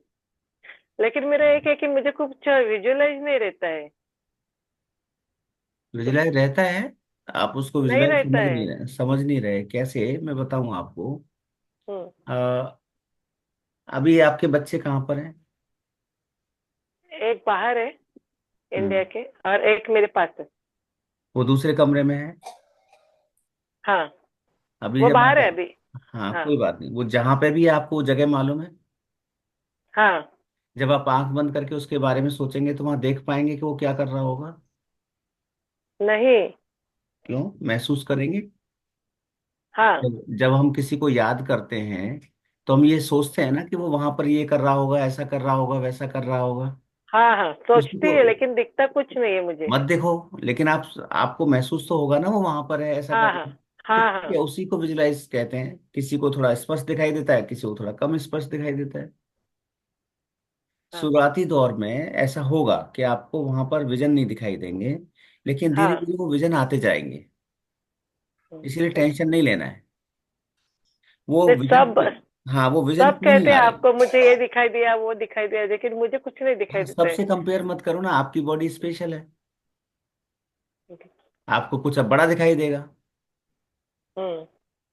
लेकिन मेरा एक है कि मुझे कुछ विजुअलाइज नहीं रहता है। विजुलाइज रहता है। आप उसको नहीं विजुलाइज रहता समझ है। नहीं रहे, समझ नहीं रहे कैसे, मैं बताऊं आपको। हम्म। अ, अभी आपके बच्चे कहाँ पर हैं? एक बाहर है हम्म। इंडिया के, और एक मेरे पास है। वो दूसरे कमरे में है। हाँ, अभी वो जब बाहर आप, है अभी। हाँ हाँ। कोई बात नहीं, वो जहाँ पे भी है आपको वो जगह मालूम है? हाँ। जब आप आंख बंद करके उसके बारे में सोचेंगे तो वहां देख पाएंगे कि वो क्या कर रहा होगा? नहीं। क्यों महसूस करेंगे? हाँ। जब हम किसी को याद करते हैं तो हम ये सोचते हैं ना कि वो वहां पर ये कर रहा होगा, ऐसा कर रहा होगा, वैसा कर रहा होगा। हाँ। हाँ, उसी सोचती को है लेकिन दिखता कुछ नहीं है मुझे। मत देखो, लेकिन आप, आपको महसूस तो होगा ना वो वहां पर है, ऐसा कर हाँ। रहा हाँ। है। तो हाँ। ठीक है, हाँ। उसी को विजुलाइज कहते हैं। किसी को थोड़ा स्पष्ट दिखाई देता है, किसी को थोड़ा कम स्पष्ट दिखाई देता है। हाँ। शुरुआती दौर में ऐसा होगा कि आपको वहां पर विजन नहीं दिखाई देंगे, लेकिन धीरे हाँ। धीरे वो विजन आते जाएंगे। इसीलिए ठीक। टेंशन नहीं लेना है। वो तो विजन सब क्यों, हाँ वो विजन सब क्यों नहीं कहते हैं आ रहे? आपको, मुझे ये दिखाई दिया, वो दिखाई दिया, लेकिन मुझे कुछ नहीं दिखाई हाँ, देता है। सबसे कंपेयर मत करो ना, आपकी बॉडी स्पेशल है। आपको कुछ अब बड़ा दिखाई देगा, हम्म।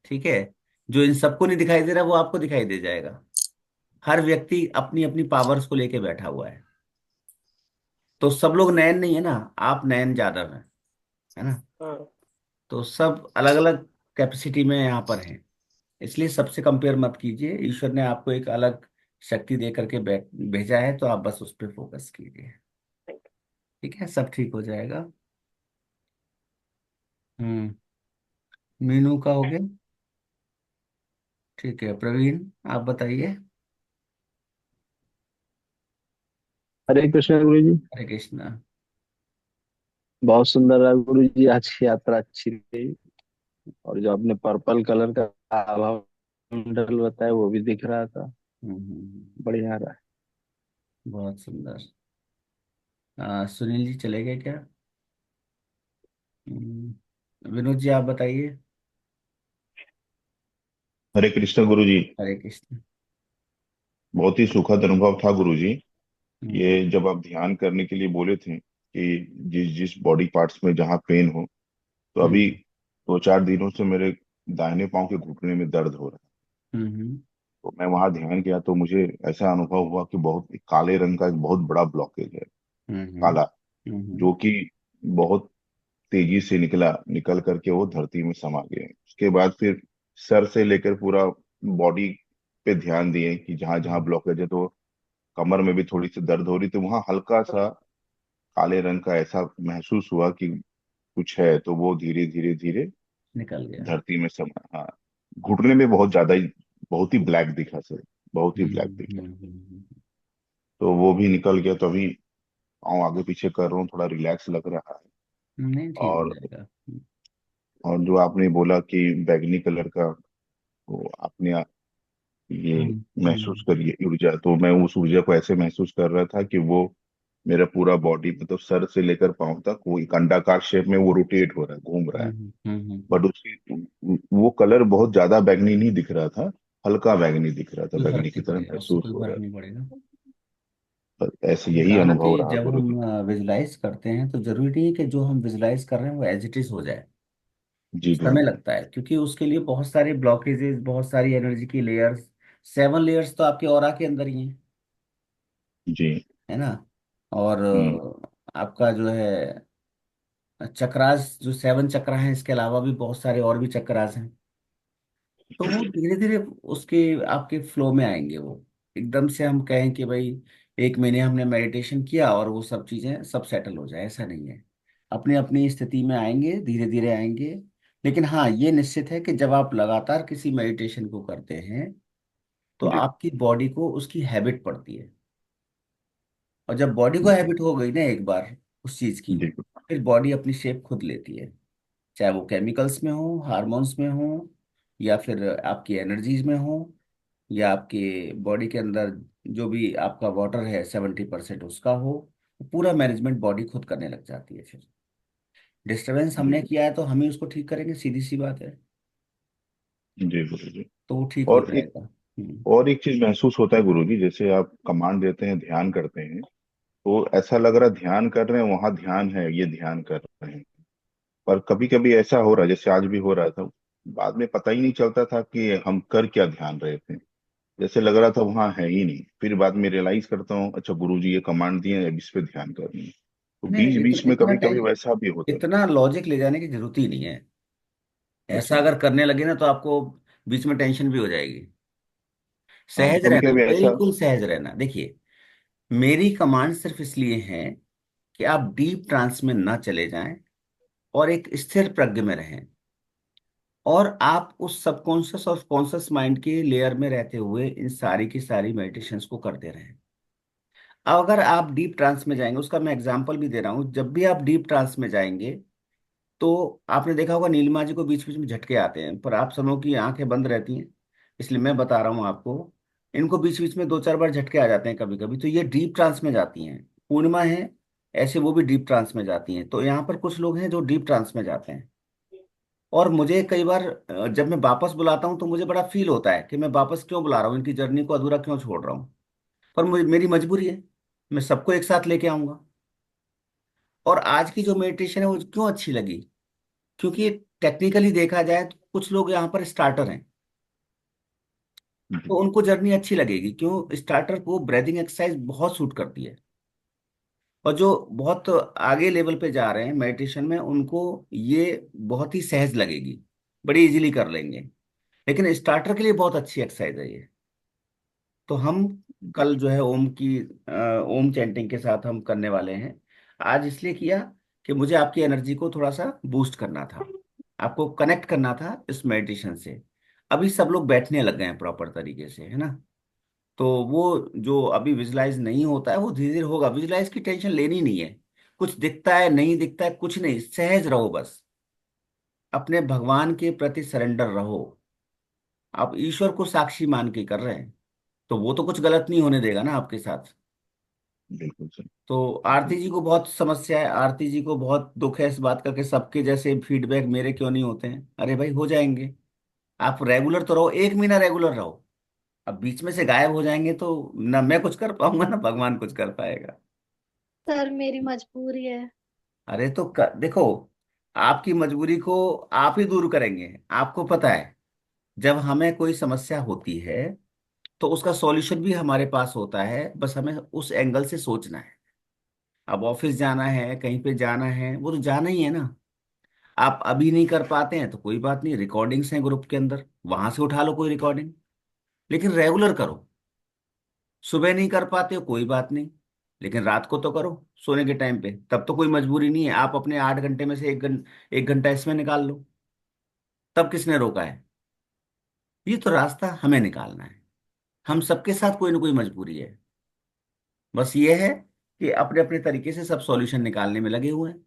ठीक है। जो इन सबको नहीं दिखाई दे रहा वो आपको दिखाई दे जाएगा। हर व्यक्ति अपनी अपनी पावर्स को लेके बैठा हुआ है। तो सब लोग नयन नहीं है ना, आप नयन ज्यादा है ना। हम्म। तो सब अलग अलग कैपेसिटी में यहाँ पर हैं। इसलिए सबसे कंपेयर मत कीजिए। ईश्वर ने आपको एक अलग शक्ति दे करके भेजा है, तो आप बस उस पर फोकस कीजिए। ठीक है, सब ठीक हो जाएगा। हम्म। मीनू का हो गया। ठीक है, प्रवीण आप बताइए। हरे कृष्ण गुरु जी। हरे कृष्णा। बहुत सुंदर रहा गुरु जी, आज की यात्रा अच्छी रही। और जो आपने पर्पल कलर का आभा मंडल बताया वो भी दिख रहा था। बढ़िया रहा। बहुत सुंदर। सुनील जी चले गए क्या? विनोद जी आप बताइए। हरे कृष्ण गुरु जी। हरे कृष्ण। बहुत ही सुखद अनुभव था गुरु जी। ये हम्म। जब आप ध्यान करने के लिए बोले थे कि जिस जिस बॉडी पार्ट्स में जहाँ पेन हो, तो अभी हम्म। 2-4 दिनों से मेरे दाहिने पांव के घुटने में दर्द हो रहा है। हम्म। तो मैं वहां ध्यान किया तो मुझे ऐसा अनुभव हुआ कि बहुत एक काले रंग का एक बहुत बड़ा ब्लॉकेज है, हम्म। काला, हम्म। जो कि बहुत तेजी से निकल करके वो धरती में समा गए। उसके बाद फिर सर से लेकर पूरा बॉडी पे ध्यान दिए कि जहां जहां हम्म। ब्लॉकेज है। तो कमर में भी थोड़ी सी दर्द हो रही, तो वहां हल्का सा काले रंग का ऐसा महसूस हुआ कि कुछ है, तो वो धीरे धीरे धीरे निकल गया। धरती में समा। हाँ, घुटने में बहुत ज्यादा ही, बहुत ही ब्लैक दिखा सर, बहुत ही ब्लैक दिखा। तो वो भी निकल गया। तो अभी पाँव आगे पीछे कर रहा हूँ, थोड़ा रिलैक्स लग रहा है। नहीं ठीक हो और जाएगा। और जो आपने बोला कि बैगनी कलर का, वो आपने ये हम्म। महसूस हम्म। करिए ऊर्जा, तो मैं उस ऊर्जा को ऐसे महसूस कर रहा था कि वो मेरा पूरा बॉडी, मतलब सर से लेकर पांव तक वो एक अंडाकार शेप में वो रोटेट हो रहा है, घूम रहा है। हम्म। हम्म। बट उसकी वो कलर बहुत ज्यादा बैंगनी नहीं दिख रहा था, हल्का बैंगनी दिख रहा था, कोई फर्क बैंगनी की नहीं तरह पड़ेगा, उससे महसूस कोई हो फर्क रहा नहीं पड़ेगा। था। बस ऐसे मैंने यही कहा ना अनुभव कि रहा जब गुरु जी। हम विजुलाइज करते हैं तो जरूरी नहीं है कि जो हम विजुलाइज कर रहे हैं वो एज इट इज हो जाए। जी गुरु समय जी। लगता है, क्योंकि उसके लिए बहुत सारे ब्लॉकेजेस, बहुत सारी एनर्जी की लेयर्स, 7 लेयर्स तो आपके ऑरा के अंदर ही हैं, जी। है ना। और हम्म। आपका जो है चक्रास, जो 7 चक्र हैं, इसके अलावा भी बहुत सारे और भी चक्रास हैं। तो वो धीरे धीरे उसके आपके फ्लो में आएंगे। वो एकदम से हम कहें कि भाई 1 महीने हमने मेडिटेशन किया और वो सब चीजें सब सेटल हो जाए, ऐसा नहीं है। अपनी अपनी स्थिति में आएंगे, धीरे धीरे आएंगे। लेकिन हाँ, ये निश्चित है कि जब आप लगातार किसी मेडिटेशन को करते हैं तो जी आपकी बॉडी को उसकी हैबिट पड़ती है। और जब बॉडी को जी हैबिट हो गई ना एक बार उस चीज की, जी फिर बॉडी अपनी शेप खुद लेती है। चाहे वो केमिकल्स में हो, हार्मोन्स में हो, या फिर आपकी एनर्जीज में हो, या आपके बॉडी के अंदर जो भी आपका वाटर है 70% उसका हो। पूरा मैनेजमेंट बॉडी खुद करने लग जाती है। फिर डिस्टरबेंस जी हमने किया है तो हम ही उसको ठीक करेंगे, सीधी सी बात है। जी गुरु जी। तो वो ठीक हो और एक जाएगा। हम्म। और एक चीज महसूस होता है गुरु जी, जैसे आप कमांड देते हैं, ध्यान करते हैं, तो ऐसा लग रहा है ध्यान कर रहे हैं, वहां ध्यान है, ये ध्यान कर रहे हैं। पर कभी कभी ऐसा हो रहा है, जैसे आज भी हो रहा था, बाद में पता ही नहीं चलता था कि हम कर क्या ध्यान रहे थे। जैसे लग रहा था वहां है ही नहीं, फिर बाद में रियलाइज करता हूँ, अच्छा गुरु जी ये कमांड दिए हैं, अब इस पे ध्यान करनी है। तो नहीं, बीच बीच में इतना कभी कभी टाइम, वैसा भी होता है। इतना लॉजिक ले जाने की जरूरत ही नहीं है। ऐसा अच्छा। अगर करने लगे ना तो आपको बीच में टेंशन भी हो जाएगी। हाँ सहज कभी रहना, कभी ऐसा। बिल्कुल सहज रहना। देखिए, मेरी कमांड सिर्फ इसलिए है कि आप डीप ट्रांस में ना चले जाएं और एक स्थिर प्रज्ञ में रहें, और आप उस सबकॉन्शियस और कॉन्शियस माइंड के लेयर में रहते हुए इन सारी की सारी मेडिटेशंस को करते रहें। अब अगर आप डीप ट्रांस में जाएंगे, उसका मैं एग्जांपल भी दे रहा हूँ। जब भी आप डीप ट्रांस में जाएंगे तो आपने देखा होगा नीलिमा जी को बीच बीच में झटके आते हैं, पर आप सबों की आंखें बंद रहती हैं, इसलिए मैं बता रहा हूँ आपको। इनको बीच बीच में 2-4 बार झटके आ जाते हैं कभी कभी, तो ये डीप ट्रांस में जाती हैं। पूर्णिमा है, ऐसे वो भी डीप ट्रांस में जाती हैं। तो यहाँ पर कुछ लोग हैं जो डीप ट्रांस में जाते हैं। और मुझे कई बार जब मैं वापस बुलाता हूँ तो मुझे बड़ा फील होता है कि मैं वापस क्यों बुला रहा हूँ, इनकी जर्नी को अधूरा क्यों छोड़ रहा हूँ। पर मुझे, मेरी मजबूरी है, मैं सबको एक साथ लेके आऊंगा। और आज की जो मेडिटेशन है वो क्यों अच्छी लगी, क्योंकि टेक्निकली देखा जाए तो कुछ लोग यहाँ पर स्टार्टर हैं, तो जी उनको जर्नी अच्छी लगेगी। क्यों? स्टार्टर को ब्रेदिंग एक्सरसाइज बहुत सूट करती है। और जो बहुत आगे लेवल पे जा रहे हैं मेडिटेशन में, उनको ये बहुत ही सहज लगेगी, बड़ी इजीली कर लेंगे। लेकिन स्टार्टर के लिए बहुत अच्छी एक्सरसाइज है ये। तो हम कल जो है ओम की ओम चैंटिंग के साथ हम करने वाले हैं। आज इसलिए किया कि मुझे आपकी एनर्जी को थोड़ा सा बूस्ट करना था, आपको कनेक्ट करना था इस मेडिटेशन से। अभी सब लोग बैठने लग गए हैं प्रॉपर तरीके से, है ना। तो वो जो अभी विजुलाइज नहीं होता है वो धीरे धीरे होगा। विजुलाइज की टेंशन लेनी नहीं है। कुछ दिखता है नहीं दिखता है कुछ नहीं, सहज रहो बस। अपने भगवान के प्रति सरेंडर रहो। आप ईश्वर को साक्षी मान के कर रहे हैं, तो वो तो कुछ गलत नहीं होने देगा ना आपके साथ। बिल्कुल सही। तो आरती जी को बहुत समस्या है, आरती जी को बहुत दुख है इस बात का कि सबके जैसे फीडबैक मेरे क्यों नहीं होते हैं। अरे भाई, हो जाएंगे। आप रेगुलर तो रहो, 1 महीना रेगुलर रहो। अब बीच में से गायब हो जाएंगे तो ना मैं कुछ कर पाऊंगा ना भगवान कुछ कर पाएगा। सर मेरी मजबूरी है। अरे तो देखो, आपकी मजबूरी को आप ही दूर करेंगे। आपको पता है, जब हमें कोई समस्या होती है तो उसका सॉल्यूशन भी हमारे पास होता है, बस हमें उस एंगल से सोचना है। अब ऑफिस जाना है, कहीं पे जाना है, वो तो जाना ही है ना। आप अभी नहीं कर पाते हैं तो कोई बात नहीं, रिकॉर्डिंग्स हैं ग्रुप के अंदर, वहां से उठा लो कोई रिकॉर्डिंग। लेकिन रेगुलर करो। सुबह नहीं कर पाते हो कोई बात नहीं, लेकिन रात को तो करो सोने के टाइम पे। तब तो कोई मजबूरी नहीं है, आप अपने 8 घंटे में से 1 घंटा इसमें निकाल लो। तब किसने रोका है? ये तो रास्ता हमें निकालना है। हम सबके साथ कोई ना कोई मजबूरी है। बस ये है कि अपने अपने तरीके से सब सॉल्यूशन निकालने में लगे हुए हैं।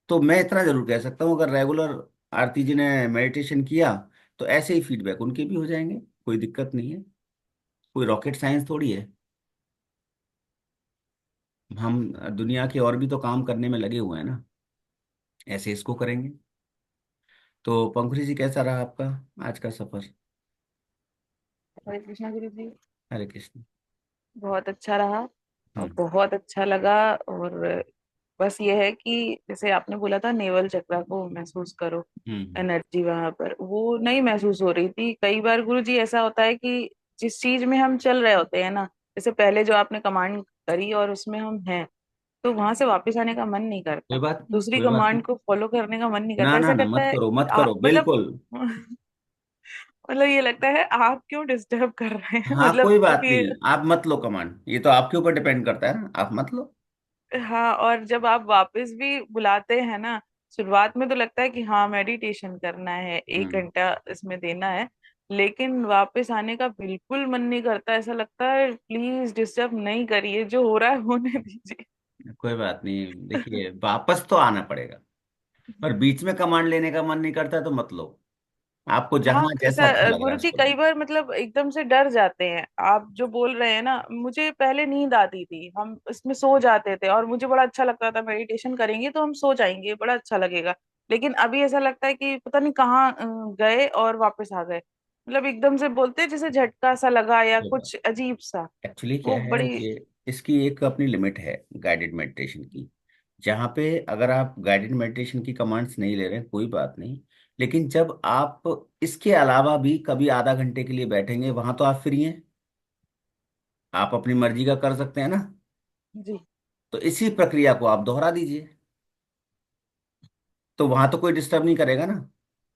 तो मैं इतना जरूर कह सकता हूँ, अगर रेगुलर आरती जी ने मेडिटेशन किया तो ऐसे ही फीडबैक उनके भी हो जाएंगे। कोई दिक्कत नहीं है, कोई रॉकेट साइंस थोड़ी है। हम दुनिया के और भी तो काम करने में लगे हुए हैं ना, ऐसे इसको करेंगे। तो पंखुड़ी जी, कैसा रहा आपका आज का सफर? हरे कृष्णा गुरु जी। हरे कृष्ण। बहुत अच्छा रहा और हम्म। बहुत अच्छा लगा। और बस ये है कि जैसे आपने बोला था नेवल चक्र को महसूस करो, हम्म। एनर्जी वहां पर वो नहीं महसूस हो रही थी। कई बार गुरु जी ऐसा होता है कि जिस चीज में हम चल रहे होते हैं ना, जैसे पहले जो आपने कमांड करी और उसमें हम हैं, तो वहां से वापस आने का मन नहीं कोई करता, बात नहीं, दूसरी कोई बात कमांड नहीं। को फॉलो करने का मन नहीं ना करता। ना ऐसा ना, करता मत है करो मत करो, मतलब बिल्कुल। मतलब ये लगता है आप क्यों डिस्टर्ब कर रहे हैं, हाँ मतलब कोई बात क्योंकि नहीं, आप मत लो कमांड, ये तो आपके ऊपर डिपेंड करता है ना, आप मत लो। हाँ, और जब आप वापस भी बुलाते हैं ना, शुरुआत में तो लगता है कि हाँ मेडिटेशन करना है, एक हम्म। घंटा इसमें देना है, लेकिन वापस आने का बिल्कुल मन नहीं करता। ऐसा लगता है प्लीज डिस्टर्ब नहीं करिए, जो हो रहा है होने दीजिए। कोई बात नहीं, देखिए वापस तो आना पड़ेगा, पर बीच में कमांड लेने का मन नहीं करता तो मत लो। आपको हाँ, जहां जैसा अच्छा ऐसा लग रहा है गुरु जी उसको लो। कई बार मतलब एकदम से डर जाते हैं। आप जो बोल रहे हैं ना, मुझे पहले नींद आती थी, हम इसमें सो जाते थे और मुझे बड़ा अच्छा लगता था, मेडिटेशन करेंगे तो हम सो जाएंगे, बड़ा अच्छा लगेगा। लेकिन अभी ऐसा लगता है कि पता नहीं कहाँ गए और वापस आ गए। मतलब एकदम से बोलते हैं जैसे झटका सा लगा या कोई बात, कुछ अजीब सा। एक्चुअली वो क्या है बड़ी। ये, इसकी एक अपनी लिमिट है गाइडेड मेडिटेशन की। जहाँ पे अगर आप गाइडेड मेडिटेशन की कमांड्स नहीं ले रहे हैं कोई बात नहीं, लेकिन जब आप इसके अलावा भी कभी आधा घंटे के लिए बैठेंगे, वहां तो आप फ्री हैं, आप अपनी मर्जी का कर सकते हैं ना। जी। तो इसी प्रक्रिया को आप दोहरा दीजिए, तो वहां तो कोई डिस्टर्ब नहीं करेगा ना।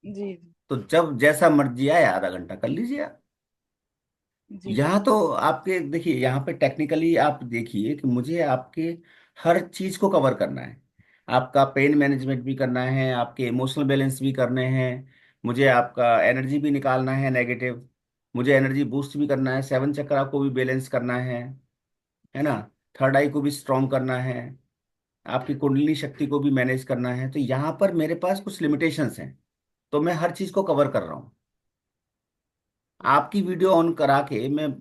जी। तो जब जैसा मर्जी आए आधा घंटा कर लीजिए आप। जी। यहाँ तो आपके देखिए, यहाँ पे टेक्निकली आप देखिए कि मुझे आपके हर चीज को कवर करना है। आपका पेन मैनेजमेंट भी करना है, आपके इमोशनल बैलेंस भी करने हैं, मुझे आपका एनर्जी भी निकालना है नेगेटिव, मुझे एनर्जी बूस्ट भी करना है, सेवन चक्रा को भी बैलेंस करना है ना, थर्ड आई को भी स्ट्रॉन्ग करना है, आपकी कुंडलिनी शक्ति को भी मैनेज करना है। तो यहाँ पर मेरे पास कुछ लिमिटेशंस हैं, तो मैं हर चीज को कवर कर रहा हूँ। आपकी वीडियो ऑन करा के मैं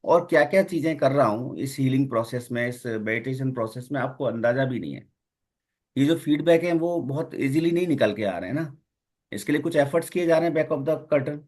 और क्या क्या चीजें कर रहा हूँ इस हीलिंग प्रोसेस में, इस मेडिटेशन प्रोसेस में, आपको अंदाजा भी नहीं है। ये जो फीडबैक है वो बहुत इजीली नहीं निकल के आ रहे हैं ना, इसके लिए कुछ एफर्ट्स किए जा रहे हैं बैक ऑफ द कर्टन। तो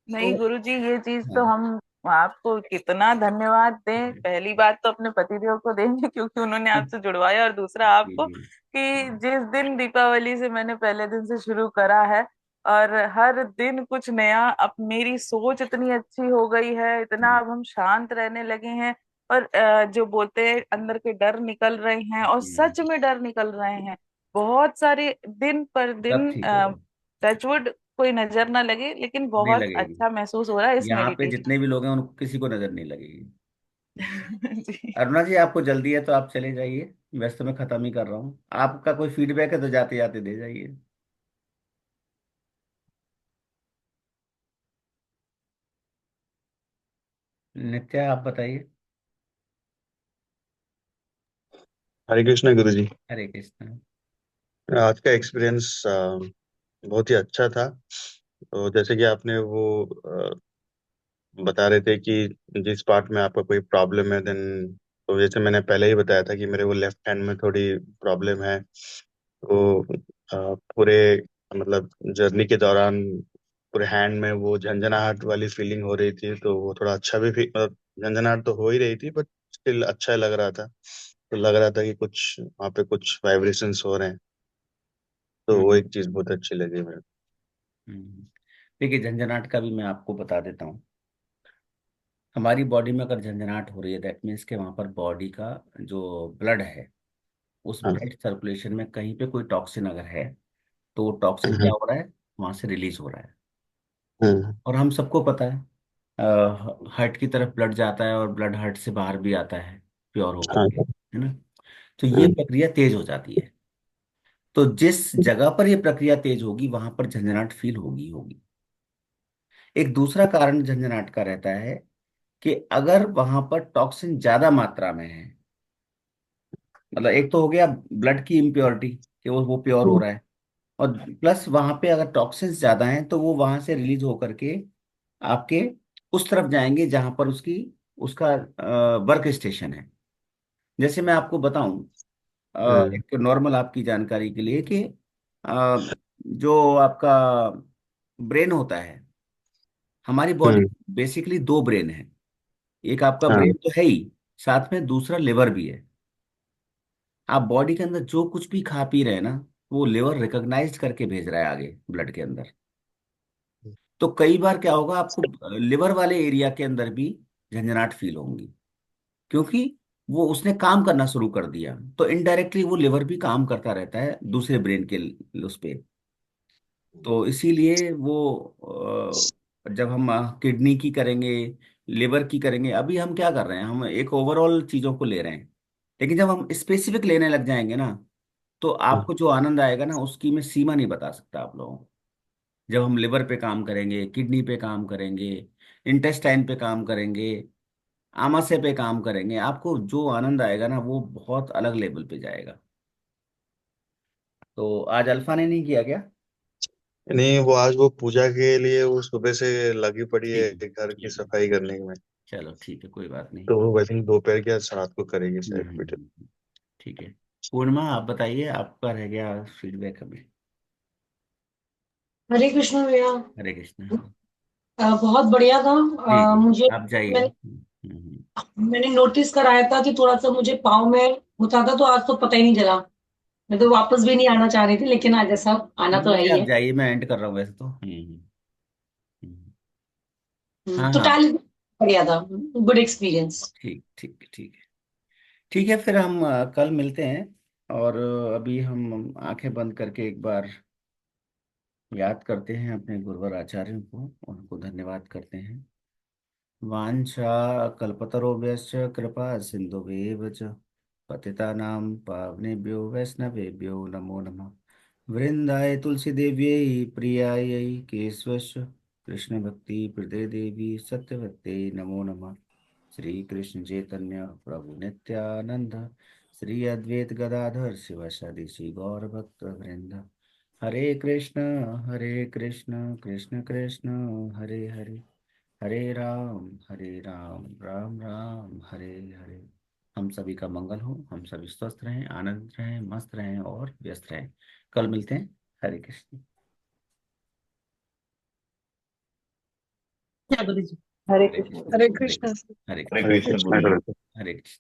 नहीं गुरु जी, ये चीज हाँ। तो हम आपको कितना धन्यवाद दें। पहली बात तो अपने पतिदेव को देंगे क्योंकि उन्होंने आपसे जुड़वाया, और दूसरा जी आपको जी। कि जिस दिन दीपावली से मैंने पहले दिन से शुरू करा है, और हर दिन कुछ नया। अब मेरी सोच इतनी अच्छी हो गई है, इतना अब हम शांत रहने लगे हैं, और जो बोलते हैं अंदर के डर निकल रहे हैं, और हम्म, सच में डर निकल रहे हैं बहुत सारे, दिन पर सब दिन। ठीक हो जाए। टचवुड कोई नजर ना लगे, लेकिन नहीं बहुत लगेगी, अच्छा महसूस हो रहा है इस यहाँ पे मेडिटेशन जितने भी लोग हैं उनको किसी को नजर नहीं लगेगी। जी। अरुणा जी आपको जल्दी है तो आप चले जाइए, वैसे तो मैं खत्म ही कर रहा हूँ। आपका कोई फीडबैक है तो जाते जाते दे जाइए। नित्या आप बताइए। हरे कृष्णा गुरु जी। हरे कृष्ण। आज का एक्सपीरियंस बहुत ही अच्छा था। तो जैसे कि आपने वो बता रहे थे कि जिस पार्ट में आपका कोई प्रॉब्लम है, देन तो जैसे मैंने पहले ही बताया था कि मेरे वो लेफ्ट हैंड में थोड़ी प्रॉब्लम है। तो पूरे मतलब जर्नी के दौरान पूरे हैंड में वो झंझनाहट वाली फीलिंग हो रही थी, तो वो थोड़ा अच्छा भी मतलब झंझनाहट तो हो ही रही थी, बट स्टिल अच्छा लग रहा था। तो लग रहा था कि कुछ वहाँ पे कुछ वाइब्रेशंस हो रहे हैं। तो वो हम्म एक चीज बहुत अच्छी लगी मेरे हम्म। देखिए झंझनाट का भी मैं आपको बता देता हूँ। हमारी बॉडी में अगर झंझनाट हो रही है दैट मीन्स के वहाँ पर बॉडी का जो ब्लड है, उस को। हाँ। ब्लड सर्कुलेशन में कहीं पे कोई टॉक्सिन अगर है, तो वो टॉक्सिन क्या हम्म। हो रहा है, वहाँ से रिलीज हो रहा है। हम्म। और हम सबको पता है हार्ट की तरफ ब्लड जाता है और ब्लड हार्ट से बाहर भी आता है प्योर होकर हाँ। के, है ना। तो ये हम्म। प्रक्रिया तेज हो जाती है। तो जिस जगह पर ये प्रक्रिया तेज होगी वहां पर झंझनाहट फील होगी होगी। एक दूसरा कारण झंझनाहट का रहता है कि अगर वहां पर टॉक्सिन ज्यादा मात्रा में है, मतलब एक तो हो गया ब्लड की इम्प्योरिटी कि वो प्योर हो रहा है, और प्लस वहां पे अगर टॉक्सिन्स ज्यादा हैं तो वो वहां से रिलीज होकर के आपके उस तरफ जाएंगे जहां पर उसकी उसका वर्क स्टेशन है। जैसे मैं आपको बताऊं, हम्म। एक नॉर्मल आपकी जानकारी के लिए कि जो आपका ब्रेन होता है, हमारी बॉडी हम्म। बेसिकली दो ब्रेन है। एक आपका हाँ। ब्रेन तो है ही, साथ में दूसरा लिवर भी है। आप बॉडी के अंदर जो कुछ भी खा पी रहे हैं ना, वो लिवर रिकॉग्नाइज करके भेज रहा है आगे ब्लड के अंदर। तो कई बार क्या होगा, आपको लिवर वाले एरिया के अंदर भी झंझनाहट फील होंगी, क्योंकि वो उसने काम करना शुरू कर दिया, तो इनडायरेक्टली वो लिवर भी काम करता रहता है दूसरे ब्रेन के उस पे। तो इसीलिए वो जब हम किडनी की करेंगे, लिवर की करेंगे, अभी हम क्या कर रहे हैं, हम एक ओवरऑल चीजों को ले रहे हैं। लेकिन जब हम स्पेसिफिक लेने लग जाएंगे ना, तो आपको जो आनंद आएगा ना, उसकी मैं सीमा नहीं बता सकता आप लोगों को। जब हम लिवर पे काम करेंगे, किडनी पे काम करेंगे, इंटेस्टाइन पे काम करेंगे, आमाशय पे काम करेंगे, आपको जो आनंद आएगा ना, वो बहुत अलग लेवल पे जाएगा। तो आज अल्फा ने नहीं किया क्या? नहीं, वो आज वो पूजा के लिए वो सुबह से लगी पड़ी है ठीक है, घर की ठीक है। सफाई करने में। चलो ठीक है, कोई बात नहीं। तो वो आई थिंक दोपहर के आज रात को करेगी हम्म, शायद बेटे। ठीक है। पूर्णिमा, आप बताइए, आपका रह गया फीडबैक अभी। हरे कृष्ण भैया। हरे कृष्ण। बहुत बढ़िया था। जी जी, मुझे आप जाइए। मैंने मैंने नोटिस कराया था कि थोड़ा सा मुझे पाँव में होता था, तो आज तो पता ही नहीं चला। मैं तो वापस भी नहीं आना चाह रही थी, लेकिन आज ऐसा आना तो है नहीं, ही आप है। जाइए, मैं एंड कर रहा हूँ वैसे तो। हम्म। हाँ हाँ। टोटली बढ़िया था। Good experience. ठीक ठीक ठीक है। ठीक है, फिर हम कल मिलते हैं। और अभी हम आंखें बंद करके एक बार याद करते हैं अपने गुरुवर आचार्यों को, उनको धन्यवाद करते हैं। वाञ्छा कल्पतरुभ्यश्च कृपा सिन्धुभ्येव च पतितानां पावनेभ्यो वैष्णवेभ्यो नमो नमः। वृन्दाय तुलसीदेव्यै प्रियायै केशवस्य कृष्णभक्ति प्रदे देवी सत्यवत्यै नमो नमः। श्री कृष्ण चैतन्य प्रभु नित्यानंद, श्री अद्वैत गदाधर शिवासादि श्री गौर भक्त वृंद। हरे कृष्ण कृष्ण कृष्ण हरे हरे, हरे राम राम राम हरे हरे। हम सभी का मंगल हो, हम सभी स्वस्थ रहें, आनंद रहें, मस्त रहें और व्यस्त रहें। कल मिलते हैं। हरे कृष्ण। क्या गुरु जी। हरे हरे कृष्ण। कृष्ण। हरे हरे कृष्ण। कृष्ण। हरे हरे कृष्ण। कृष्ण गुरु जी। हरे कृष्ण।